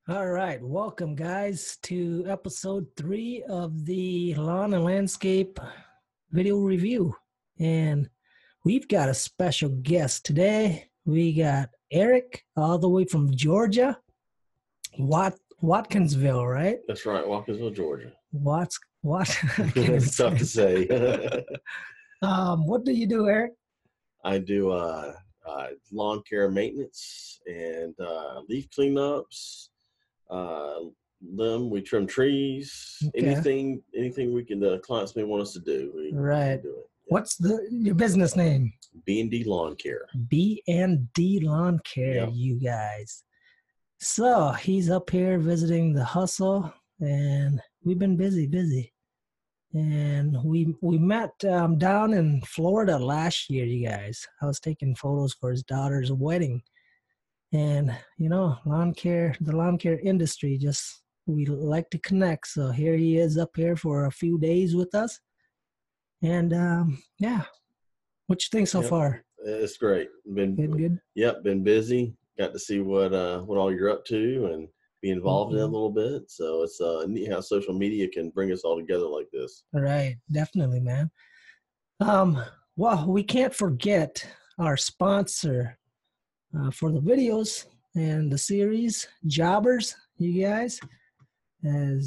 All right, welcome guys to episode 3 of the Lawn and Landscape video review. And we've got a special guest today. We got Eric all the way from Georgia, Watkinsville, right? That's right, Watkinsville, Georgia. What? It's tough to say. What do you do, Eric? I do lawn care maintenance and leaf cleanups. We trim trees. Okay. Anything we can clients may want us to do. We Right. do it. Yeah. What's your business name? B&D Lawn Care. B&D Lawn Care, Yep. You guys. So he's up here visiting the hustle, and we've been busy. And we met down in Florida last year, you guys. I was taking photos for his daughter's wedding. And, the lawn care industry, we like to connect. So here he is up here for a few days with us. And, what you think so far? It's great. Been good? Yep, been busy. Got to see what all you're up to and be involved in it a little bit. So it's neat how social media can bring us all together like this. All right, definitely, man. Well, we can't forget our sponsor for the videos and the series, Jobbers, you guys. Let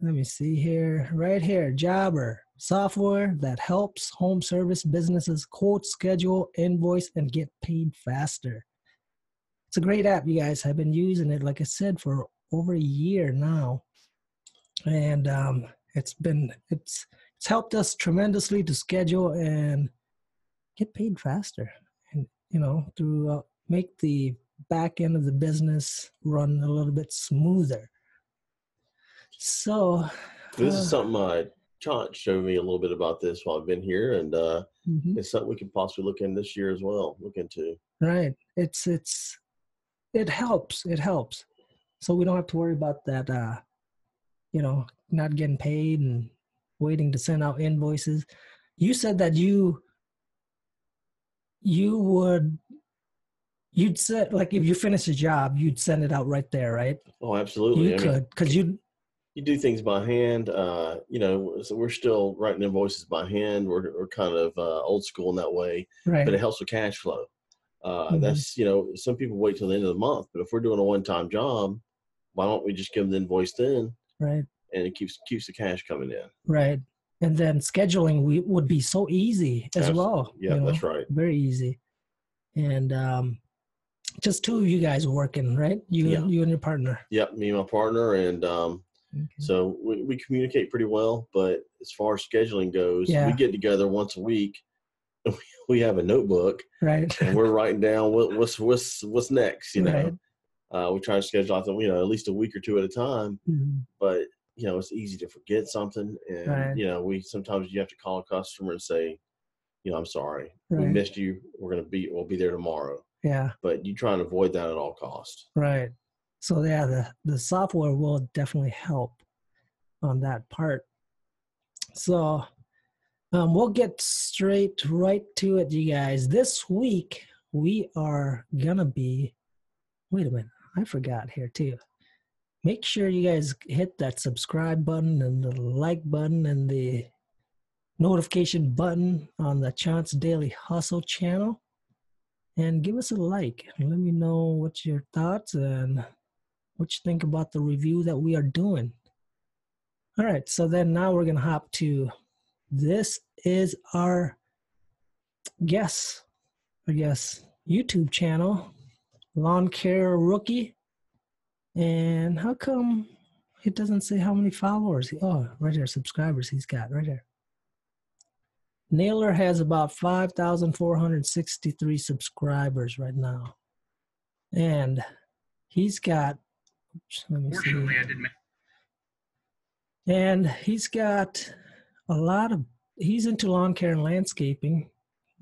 me see here, right here, Jobber, software that helps home service businesses quote, schedule, invoice, and get paid faster. It's a great app, you guys. I've been using it, like I said, for over a year now. And it's helped us tremendously to schedule and get paid faster, and to make the back end of the business run a little bit smoother. So this is something Chant showed me a little bit about this while I've been here, and it's something we could possibly look in this year as well. Look into. Right. It helps. So we don't have to worry about that. Not getting paid and waiting to send out invoices. You said that you'd set, like, if you finish a job, you'd send it out right there, right? Oh, absolutely. You could, because you do things by hand. So we're still writing invoices by hand. We're kind of old school in that way, right. But it helps with cash flow. That's, some people wait till the end of the month, but if we're doing a one-time job, why don't we just give them the invoice then? Right. And it keeps the cash coming in. Right. And then scheduling would be so easy as well. Yeah, that's right. Very easy. And just two of you guys working, right? You and your partner. Yep, me and my partner. And so we communicate pretty well. But as far as scheduling goes, we get together once a week. We have a notebook, right? And we're writing down what's next. Right. We try to schedule out at least a week or two at a time. Mm-hmm. But it's easy to forget something, and right. We sometimes you have to call a customer and say, I'm sorry, right. We missed you. We'll be there tomorrow. Yeah. But you try and avoid that at all costs. Right. So the software will definitely help on that part. So we'll get right to it, you guys. This week we are gonna be. Wait a minute, I forgot here too. Make sure you guys hit that subscribe button and the like button and the notification button on the Chance Daily Hustle channel. And give us a like. And let me know what's your thoughts and what you think about the review that we are doing. All right, so then now we're going to hop to, this is our guest, YouTube channel, LawnCare Rookie. And how come it doesn't say how many followers? Oh, right there, subscribers he's got right there. Naylor has about 5,463 subscribers right now. And he's got, let me see. And he's got he's into lawn care and landscaping.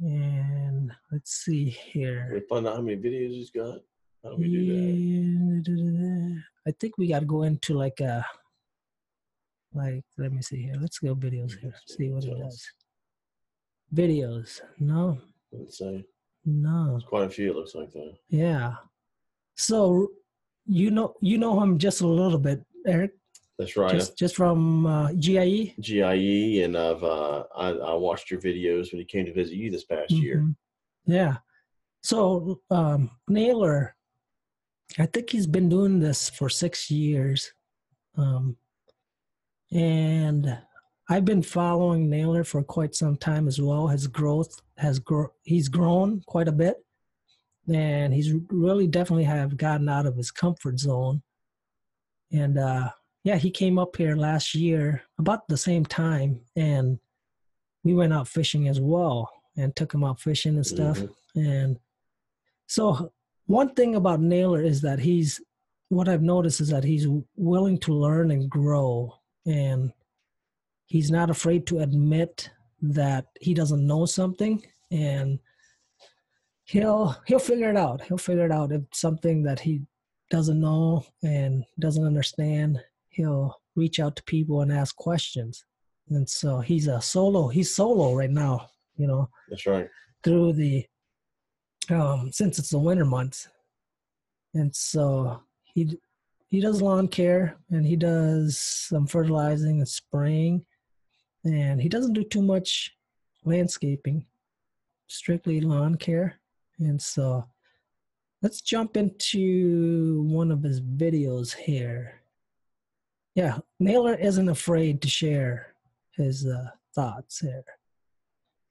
And let's see here. We find out how many videos he's got. How do we do that? I think we got to go into let me see here. Let's go videos here. See what it does. Videos. No. Let's say. No. There's quite a few, it looks like, though. Yeah. So you know him just a little bit, Eric. That's right. Just from GIE. GIE, and I watched your videos when he came to visit you this past year. Yeah. So Naylor, I think he's been doing this for 6 years, and I've been following Naylor for quite some time as well. His growth he's grown quite a bit, and he's really definitely have gotten out of his comfort zone. And yeah, he came up here last year about the same time, and we went out fishing as well and took him out fishing and stuff. And so one thing about Naylor is that what I've noticed is that he's willing to learn and grow, and he's not afraid to admit that he doesn't know something, and he'll figure it out. He'll figure it out. If something that he doesn't know and doesn't understand, he'll reach out to people and ask questions. And so he's solo right now, you know. That's right. Through the since it's the winter months. And so he does lawn care, and he does some fertilizing and spraying, and he doesn't do too much landscaping, strictly lawn care. And so let's jump into one of his videos here. Yeah, Naylor isn't afraid to share his thoughts here.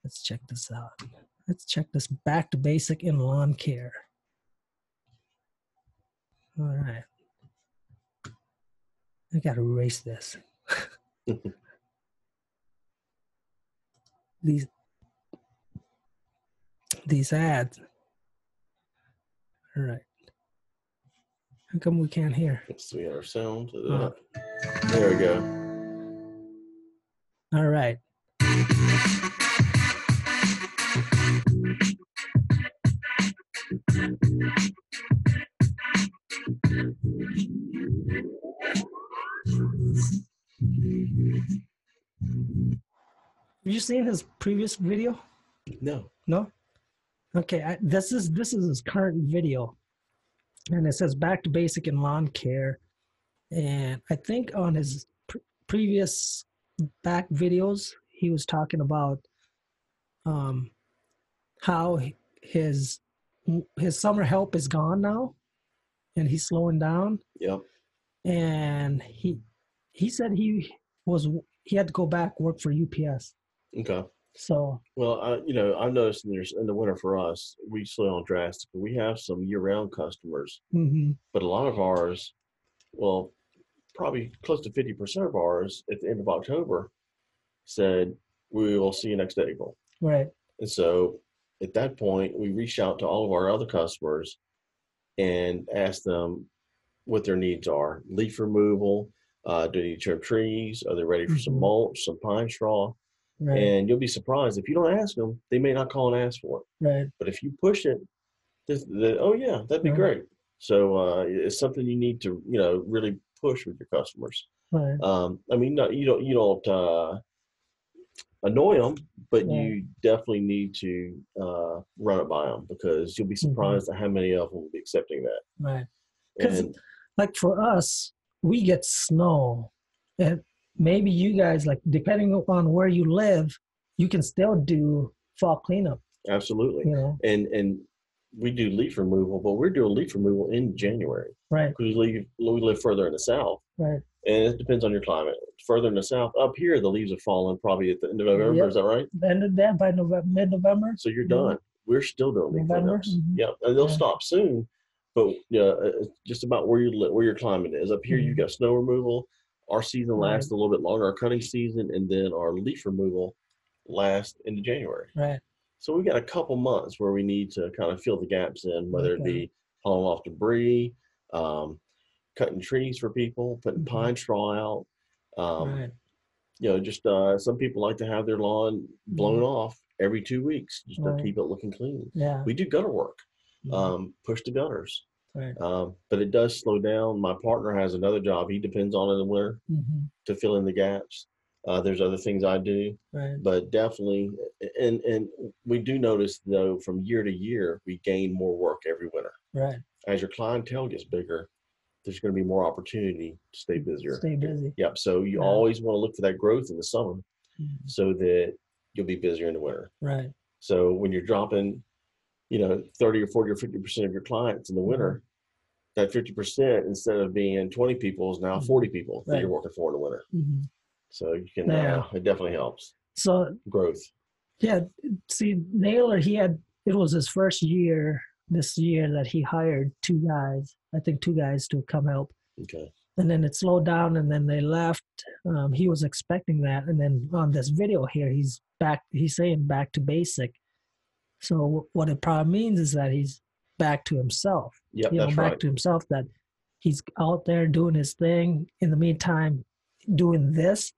Let's check this out. Let's check this back to basic in lawn care. All right. I got to erase this. These ads. All right. How come we can't hear? Let's see our sound. There we go. All right. Have you seen his previous video? No. No? Okay, this is his current video, and it says back to basic in lawn care. And I think on his previous back videos, he was talking about how his summer help is gone now, and he's slowing down. Yep. And he said he had to go back work for UPS. Okay. So, well, I've noticed in the winter for us, we slow down drastically. We have some year-round customers, but a lot of ours, well, probably close to 50% of ours at the end of October said, we will see you next April. Right. And so at that point, we reach out to all of our other customers and ask them what their needs are. Leaf removal, do they need to trim trees? Are they ready for some mulch, some pine straw? Right. And you'll be surprised if you don't ask them, they may not call and ask for it. Right. But if you push it, oh yeah, that'd be great. So it's something you need to really push with your customers. Right. I mean, no, you don't annoy them, but you definitely need to run it by them, because you'll be surprised at how many of them will be accepting that. Right. Because like for us, we get snow, and maybe you guys, like, depending upon where you live, you can still do fall cleanup. Absolutely. And we do leaf removal, but we're doing leaf removal in January. Right. Because we live further in the south. Right. And it depends on your climate. Further in the south, up here, the leaves have fallen probably at the end of November. Yep. Is that right? The end of that, by mid-November. So you're done. We're still doing leaf cleanups. Yeah, and they'll stop soon. But just about where your climate is. Up here, you've got snow removal. Our season lasts a little bit longer, our cutting season, and then our leaf removal lasts into January. Right. So we've got a couple months where we need to kind of fill the gaps in, whether it be hauling off debris, cutting trees for people, putting pine straw out. Just some people like to have their lawn blown off every 2 weeks just to keep it looking clean. Yeah. We do gutter work, push the gutters. Right. But it does slow down. My partner has another job he depends on in the winter to fill in the gaps. There's other things I do, but definitely, and we do notice, though, from year to year, we gain more work every winter. Right. As your clientele gets bigger, there's going to be more opportunity to stay busier. Stay busy. Yep. So you always want to look for that growth in the summer so that you'll be busier in the winter. Right. So when you're dropping, 30 or 40 or 50% of your clients in the winter, that 50% instead of being 20 people is now 40 people that you're working for in the winter. So you can, it definitely helps. So growth. Yeah. See, Naylor, it was his first year this year that he hired two guys to come help. Okay. And then it slowed down and then they left. He was expecting that. And then on this video here, he's saying back to basic. So what it probably means is that he's back to himself. Yeah, that's back right. to himself, that he's out there doing his thing. In the meantime, doing this,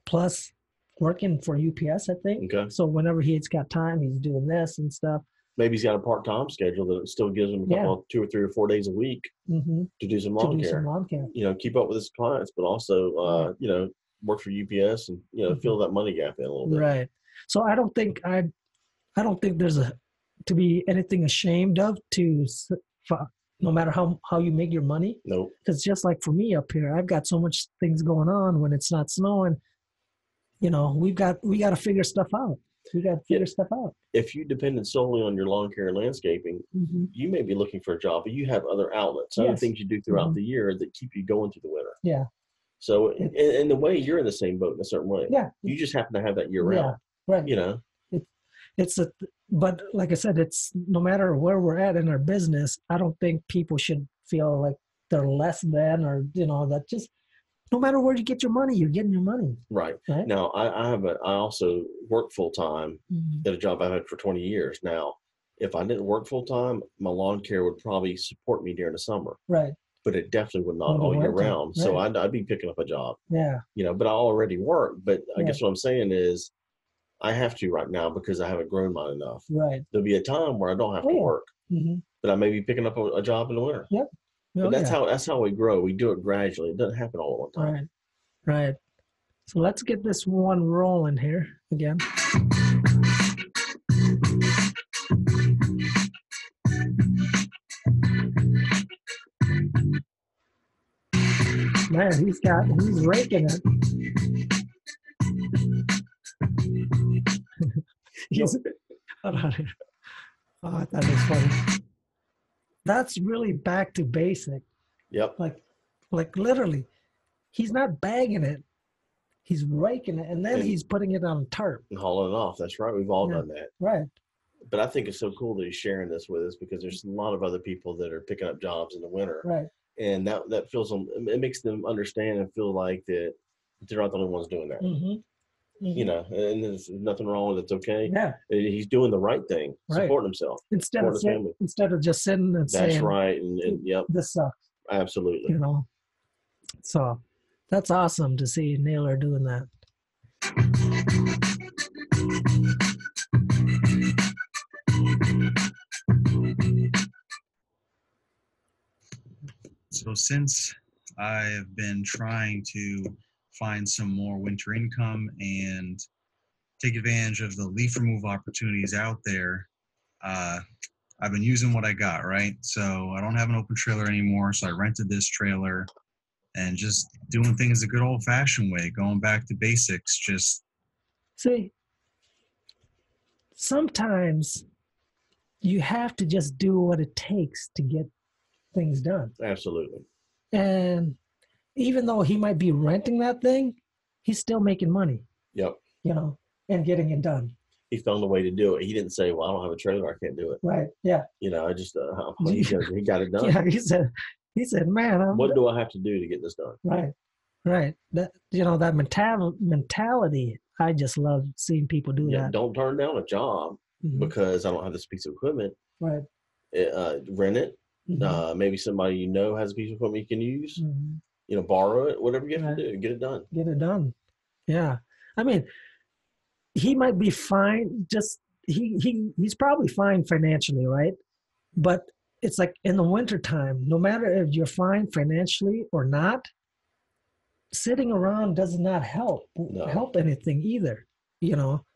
plus working for UPS, I think. Okay. So whenever he's got time, he's doing this and stuff. Maybe he's got a part-time schedule that still gives him a couple, 2 or 3 or 4 days a week to do some lawn care. Keep up with his clients, but also, work for UPS and, fill that money gap in a little bit. Right. So I don't think there's to be anything ashamed of no matter how you make your money. Nope. Because just like for me up here, I've got so much things going on when it's not snowing. We got to figure stuff out. We got to figure stuff out. If you depended solely on your lawn care and landscaping, you may be looking for a job, but you have other outlets, other things you do throughout the year that keep you going through the winter. Yeah. So in a way, you're in the same boat in a certain way. Yeah. You just happen to have that year round. Yeah. Right. But like I said, it's no matter where we're at in our business, I don't think people should feel like they're less than, or, that just, no matter where you get your money, you're getting your money. Right. Now, I also work full time at a job I've had for 20 years. Now, if I didn't work full time, my lawn care would probably support me during the summer. Right. But it definitely would not all year round. Right. So I'd be picking up a job. Yeah. But I already work. But I guess what I'm saying is I have to right now because I haven't grown mine enough. Right. There'll be a time where I don't have to work. But I may be picking up a job in the winter. Yep. But that's how we grow. We do it gradually. It doesn't happen all at one time. Right. So let's get this one rolling here again. Man, he's raking it. I thought it was funny. That's really back to basic. Yep. Like literally, he's not bagging it. He's raking it, and then he's putting it on a tarp. And hauling it off. That's right. We've all done that. Right. But I think it's so cool that he's sharing this with us because there's a lot of other people that are picking up jobs in the winter. Right. And that feels them, it makes them understand and feel like that they're not the only ones doing that. And there's nothing wrong with it. It's okay. Yeah. He's doing the right thing, supporting himself, instead of just sitting and saying, that's right. And yep. This sucks. Absolutely. So that's awesome to see Naylor doing that. So since I have been trying to find some more winter income and take advantage of the leaf removal opportunities out there, I've been using what I got, right? So I don't have an open trailer anymore, so I rented this trailer and just doing things the good old-fashioned way, going back to basics. Just see, sometimes you have to just do what it takes to get things done. Absolutely. And even though he might be renting that thing, he's still making money. Yep. And getting it done. He found a way to do it. He didn't say, well, I don't have a trailer, I can't do it. Right. Yeah. I just, he got it done. Yeah. He said, man, what do I have to do to get this done? Right. Right. That, that mentality, I just love seeing people do that. Don't turn down a job because I don't have this piece of equipment. Right. Rent it. Maybe somebody has a piece of equipment you can use. Borrow it. Whatever you have to do, get it done. Get it done. Yeah. I mean, he might be fine. Just he's probably fine financially, right? But it's like in the wintertime, no matter if you're fine financially or not, sitting around does not help anything either.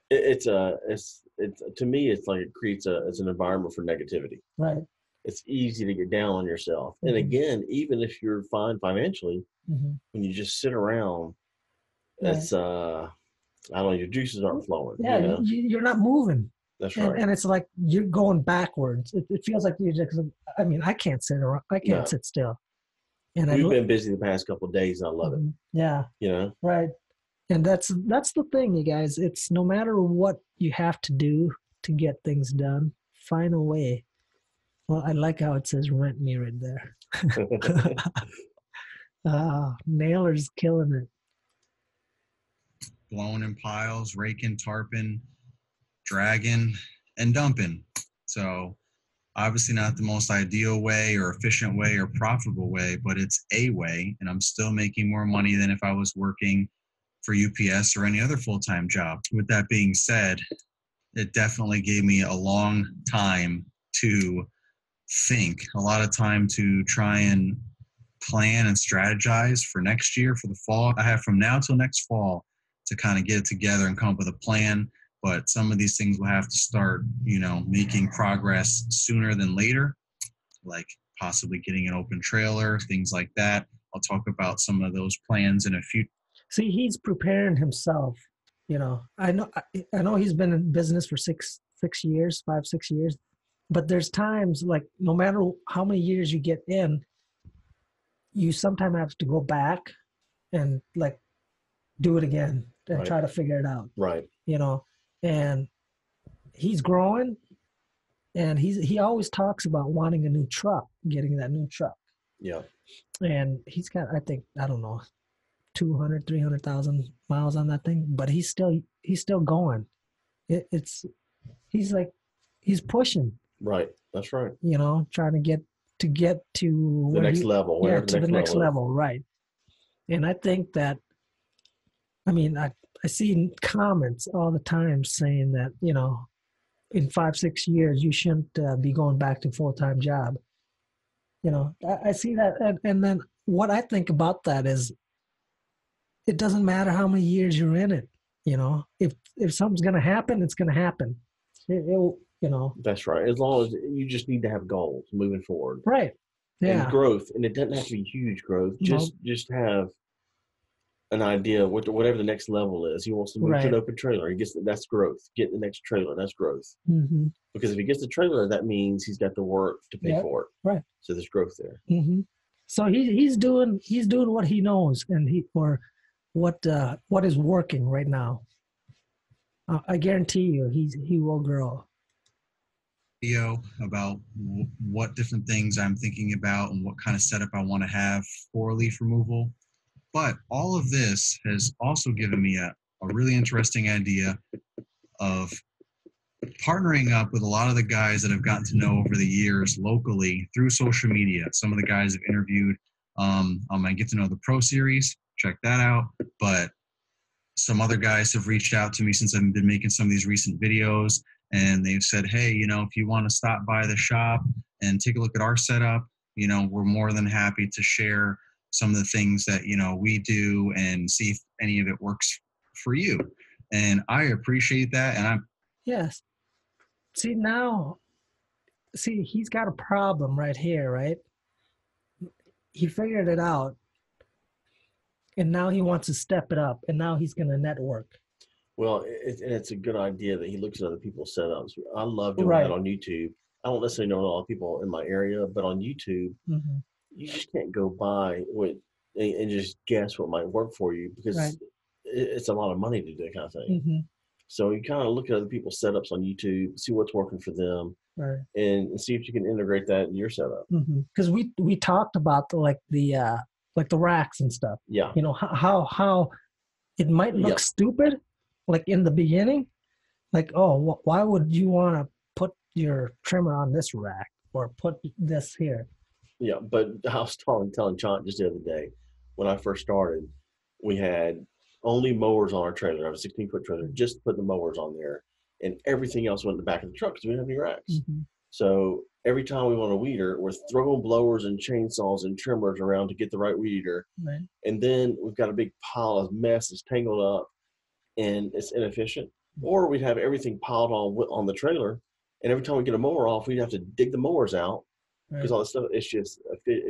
It's to me, it's like it creates it's an environment for negativity. Right. it's easy to get down on yourself. And again, even if you're fine financially, when you just sit around, it's I don't know, your juices aren't flowing. Yeah, you know? you're not moving. That's right. And it's like you're going backwards. It feels like you're just. I mean, I can't sit around. I can't sit still. And we've been busy the past couple of days. And I love it. Yeah. You know. Right. And that's the thing, you guys. It's no matter what you have to do to get things done, find a way. Well, I like how it says "rent me" right there. Nailer's killing it. Blowing in piles, raking, tarping, dragging, and dumping. So obviously not the most ideal way or efficient way or profitable way, but it's a way, and I'm still making more money than if I was working for UPS or any other full-time job. With that being said, it definitely gave me a long time to think, a lot of time to try and plan and strategize for next year, for the fall. I have from now till next fall to kind of get it together and come up with a plan. But some of these things will have to start, making progress sooner than later, like possibly getting an open trailer, things like that. I'll talk about some of those plans in a few. See, he's preparing himself. I know he's been in business for 6 years, 5, 6 years, but there's times like no matter how many years you get in, you sometimes have to go back and like do it again and try to figure it out. Right. And he's growing, and he always talks about wanting a new truck, getting that new truck. Yeah. And he's got, I think, I don't know, 200, 300,000 miles on that thing, but he's still going. He's pushing. Right. That's right. Trying to get to the next level. Yeah, to the next level. Right. And I think that, I see comments all the time saying that, in 5, 6 years, you shouldn't be going back to full-time job. I see that. And then what I think about that is it doesn't matter how many years you're in it. If something's going to happen, it's going to happen. That's right. As long as you just need to have goals moving forward. Right. Yeah. And growth. And it doesn't have to be huge growth. Just have an idea whatever the next level is. He wants to move to an open trailer. That's growth. Get the next trailer. That's growth. Mm-hmm. Because if he gets the trailer, that means he's got the work to pay for it. Right. So there's growth there. Mm-hmm. So he's doing what he knows, and what is working right now. I guarantee you, he will grow. Video about what different things I'm thinking about and what kind of setup I want to have for leaf removal. But all of this has also given me a really interesting idea of partnering up with a lot of the guys that I've gotten to know over the years locally through social media. Some of the guys I've interviewed on my Get to Know the Pro series, check that out. But some other guys have reached out to me since I've been making some of these recent videos, and they've said, hey, if you want to stop by the shop and take a look at our setup, we're more than happy to share some of the things that, we do and see if any of it works for you. And I appreciate that. And yes. See, he's got a problem right here, right? He figured it out. And now he wants to step it up. And now he's going to network. Well, it's a good idea that he looks at other people's setups. I love doing that on YouTube. I don't necessarily know a lot of people in my area, but on YouTube, you just can't go by and just guess what might work for you, because it's a lot of money to do that kind of thing. Mm-hmm. So you kind of look at other people's setups on YouTube, see what's working for them, and see if you can integrate that in your setup. Because we talked about the racks and stuff. Yeah. How it might look stupid, like in the beginning, like, oh, why would you want to put your trimmer on this rack or put this here? Yeah, but I was telling John just the other day, when I first started, we had only mowers on our trailer. I have a 16-foot trailer, just put the mowers on there, and everything else went in the back of the truck because we didn't have any racks. Mm-hmm. So every time we want a weeder, we're throwing blowers and chainsaws and trimmers around to get the right weeder. Right. And then we've got a big pile of mess that's tangled up, and it's inefficient. Mm-hmm. Or we'd have everything piled on the trailer, and every time we get a mower off, we'd have to dig the mowers out because all this stuff, it's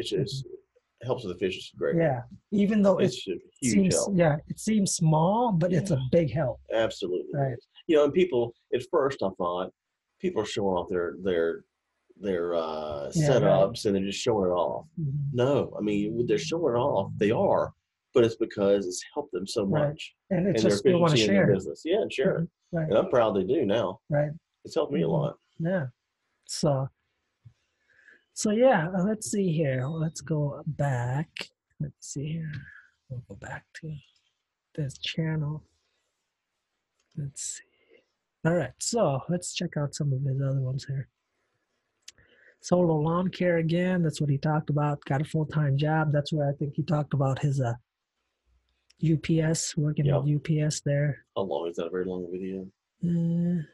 just helps with efficiency greatly. Yeah, even though it's a huge seems help. it seems small, but it's a big help. Absolutely, right? And people at first I thought people are showing off their setups and they're just showing it off. No, I mean they're showing it off. They are, but it's because it's helped them so much, and it's their just they want to efficiency in share their business. Yeah, and share it. Right. And I'm proud they do now. Right. It's helped me a lot. Yeah. So yeah, let's see here. Let's go back. Let's see here. We'll go back to this channel. Let's see. All right, so let's check out some of his other ones here. Solo lawn care again. That's what he talked about. Got a full-time job. That's where I think he talked about his UPS, working with UPS there. How long is that? A very long video? 10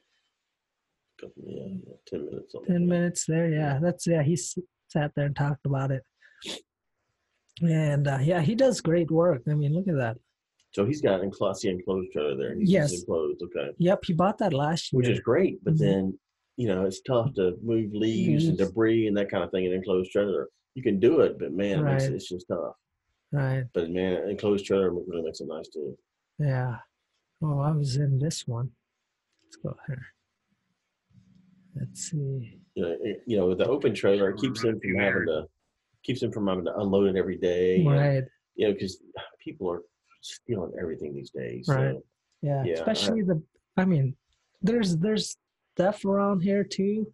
minutes. 10 minutes there, yeah. He sat there and talked about it. And he does great work. I mean, look at that. So he's got an enclosed trailer there. He's enclosed, okay. Yep, he bought that last year. Which is great, but then, it's tough to move leaves and debris and that kind of thing in an enclosed trailer. You can do it, but man, it's just tough. Right. But man, enclosed trailer really makes it nice too. Yeah. Oh, I was in this one. Let's go here. Let's see. With the open trailer, it keeps him from having to unload it every day. Right. Because people are stealing everything these days. Right. So, yeah. Especially there's stuff around here too,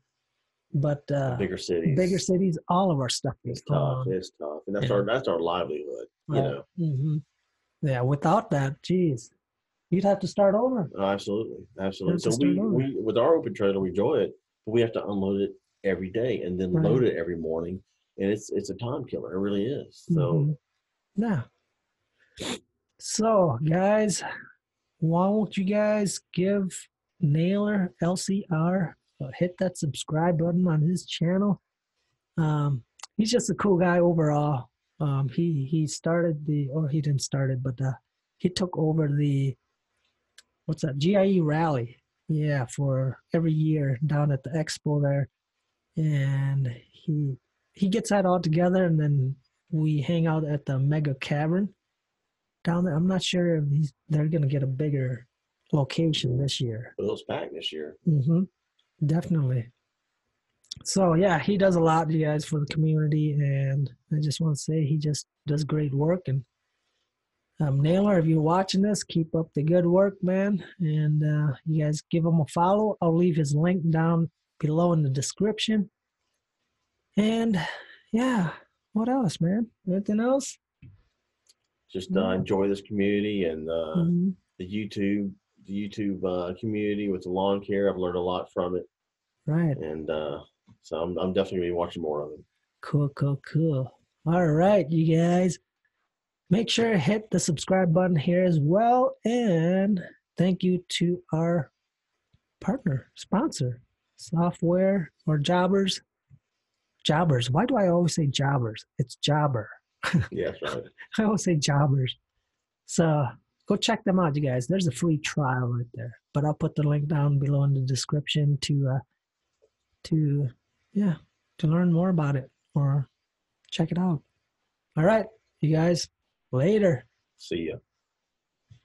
but bigger cities, all of our stuff is tough. It's tough, and that's our livelihood. Right. Yeah. Without that, geez, you'd have to start over. Oh, absolutely. So we with our open trailer, we enjoy it, but we have to unload it every day and then load it every morning, and it's a time killer. It really is. So yeah. So guys, why won't you guys give Nailer LCR hit that subscribe button on his channel? He's just a cool guy overall. He started he didn't start it, but he took over the GIE rally, for every year down at the expo there, and he gets that all together, and then we hang out at the Mega Cavern down there. I'm not sure if they're gonna get a bigger location this year. But it's packed this year. Definitely. So yeah, he does a lot, you guys, for the community, and I just want to say he just does great work. And Nailer, if you're watching this, keep up the good work, man. And you guys give him a follow. I'll leave his link down below in the description. And yeah, what else, man? Anything else? Just enjoy this community and the YouTube community with the lawn care. I've learned a lot from it. Right. And so I'm definitely going to be watching more of it. Cool. All right, you guys. Make sure to hit the subscribe button here as well. And thank you to our sponsor, Software or Jobbers. Jobbers. Why do I always say Jobbers? It's Jobber. Yeah, that's right. I always say Jobbers. So go check them out, you guys. There's a free trial right there. But I'll put the link down below in the description to learn more about it or check it out. All right, you guys. Later. See ya.